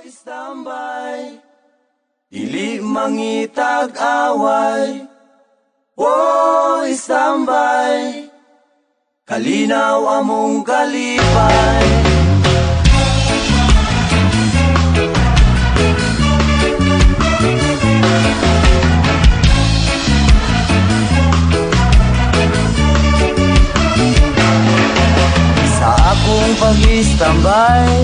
Tambay, dili mangitag away. Oh, istambay, kalinaw among kalipay. Sa akong pag-istambay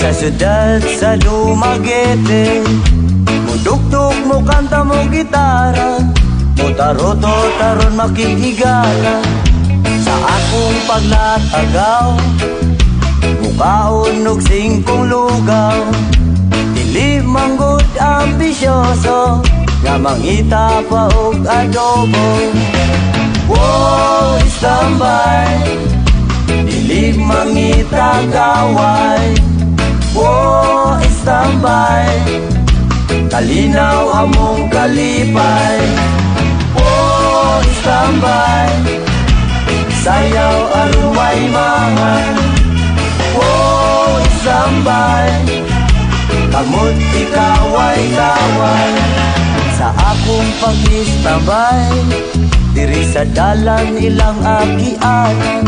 sa syudad sa Dumaguete, mudugtog mo kanta mo gitara, mo taroto taron makikigala. Sa akong paglatagaw, mukaon og singkong lugaw, dili manggod ambisyoso, nga mangita pa og adobo. Wow, istambay, dili mangitag away. Oh, istambay, kalinaw among kalipay. Oh, istambay, sayaw aron may mangan. Oh, istambay, kamot ikaway-kaway. Sa akong pag-istambay, diri sa dalan ilang agianan,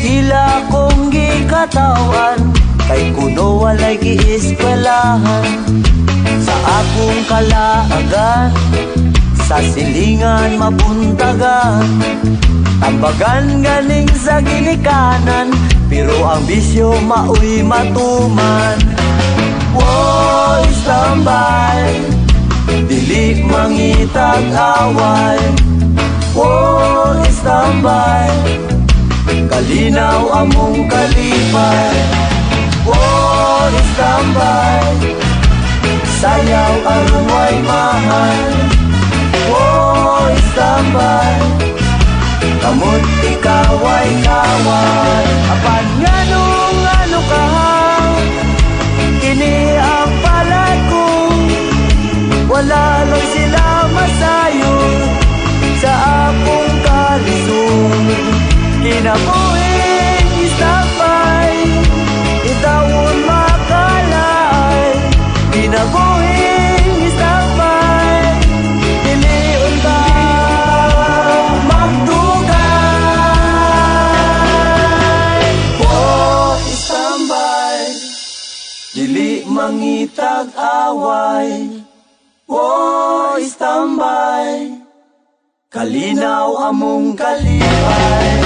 ila kong gikatawan, kay kuno walay gieskwelahan. Sa akong kalaagan, sa silingan mabuntagan, tambagan ganing sa ginikanan, pero ang bisyo maoy matuman. Wow, istambay, dili mangitag away. Wow, istambay, kalinaw among kalipay. Oh, istambay, sayaw aron way mahal. Oh, istambay, kamot ikaway-kaway. Apan ngano ka, kini ang palad ko, wala lang sila masayon sa akong kalisod. Kinabuhin istambay, itawon makalay. Kinabuhin istambay, diliun ka magdugay. Oh, istambay, dili mangitag away. Oh, istambay, kalinaw among kalipay.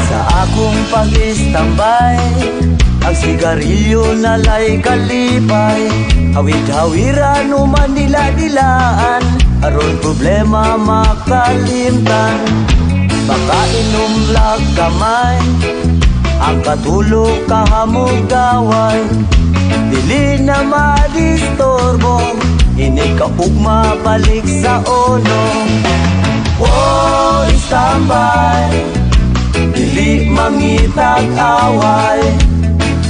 Sa akong pag-istambay, ang sigarilyo nalay kalipay. Hawid-hawiran o manila-dilaan, aron problema makalimtan. Makainom lang kamay, ang katulog kahamugaway. Dili na madistorbo, inikaugma balik sa ono. Oh, istambay, dili mangitag away.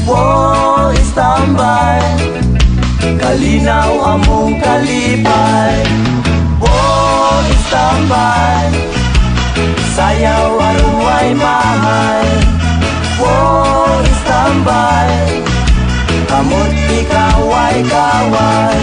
Oh, istambay, kalinaw among kalipay. Oh, istambay, sayaw aron way mahal. Oh, istambay, kamot ikaway-kaway.